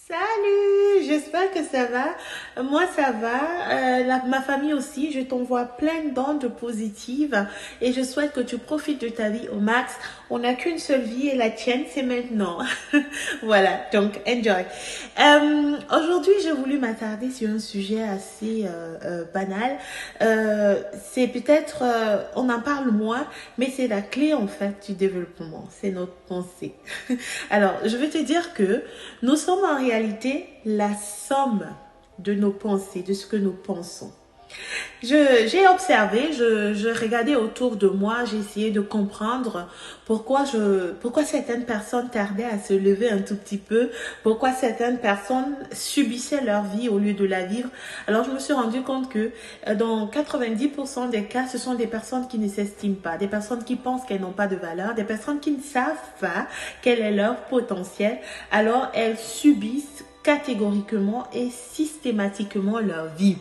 Salut, j'espère que ça va. Moi, ça va. Ma famille aussi. Je t'envoie plein d'ondes positives et je souhaite que tu profites de ta vie au max. On n'a qu'une seule vie et la tienne, c'est maintenant. Voilà, donc enjoy. Aujourd'hui, j'ai voulu m'attarder sur un sujet assez banal. C'est peut-être, on en parle moins, mais c'est la clé en fait du développement. C'est notre pensée. Alors, je veux te dire que nous sommes en réalité la somme de nos pensées, de ce que nous pensons. J'ai observé, je regardais autour de moi, j'ai essayé de comprendre pourquoi certaines personnes tardaient à se lever un tout petit peu, pourquoi certaines personnes subissaient leur vie au lieu de la vivre. Alors je me suis rendu compte que dans 90% des cas, ce sont des personnes qui ne s'estiment pas, des personnes qui pensent qu'elles n'ont pas de valeur, des personnes qui ne savent pas quel est leur potentiel. Alors elles subissent catégoriquement et systématiquement leur vie.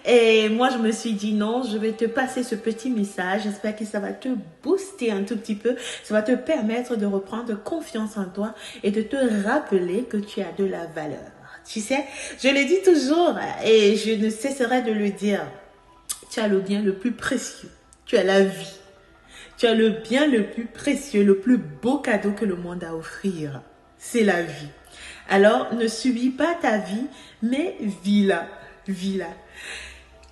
Et moi, je me suis dit non, je vais te passer ce petit message. J'espère que ça va te booster un tout petit peu. Ça va te permettre de reprendre confiance en toi et de te rappeler que tu as de la valeur. Tu sais, je le dis toujours et je ne cesserai de le dire. Tu as le bien le plus précieux. Tu as la vie. Tu as le bien le plus précieux, le plus beau cadeau que le monde a à offrir. C'est la vie. Alors, ne subis pas ta vie, mais vis-la. Vis-la.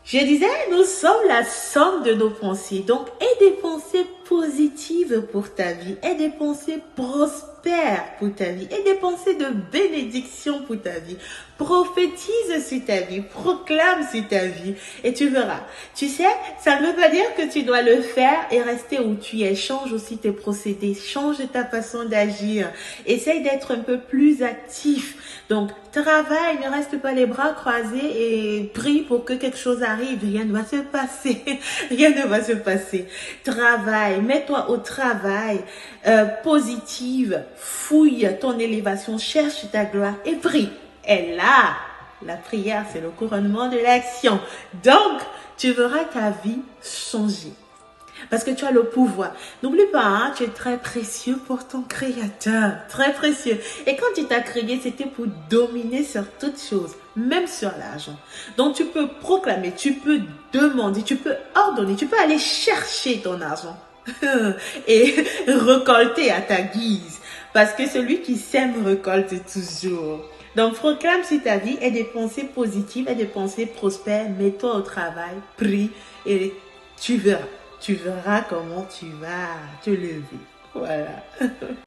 Je disais, nous sommes la somme de nos pensées. Donc, aie des pensées positives pour ta vie. Aie des pensées prospères pour ta vie. Aie des pensées de bénédiction pour ta vie. Prophétise sur ta vie. Proclame sur ta vie. Et tu verras. Tu sais, ça ne veut pas dire que tu dois le faire et rester où tu es. Change aussi tes procédés. Change ta façon d'agir. Essaye d'être un peu plus actif. Donc, travaille, ne reste pas les bras croisés et prie pour que quelque chose arrive. Rien ne va se passer. Rien ne va se passer. Travaille, mets-toi au travail. Positive, fouille ton élévation, cherche ta gloire et prie. Et là, la prière, c'est le couronnement de l'action. Donc, tu verras ta vie changer. Parce que tu as le pouvoir. N'oublie pas, hein, tu es très précieux pour ton créateur. Très précieux. Et quand il t'a créé, c'était pour dominer sur toutes choses, même sur l'argent. Donc tu peux proclamer, tu peux demander, tu peux ordonner, tu peux aller chercher ton argent. Et récolter à ta guise. Parce que celui qui sème récolte toujours. Donc proclame sur ta vie et des pensées positives et des pensées prospères. Mets-toi au travail, prie et tu verras. Tu verras comment tu vas te lever. Voilà.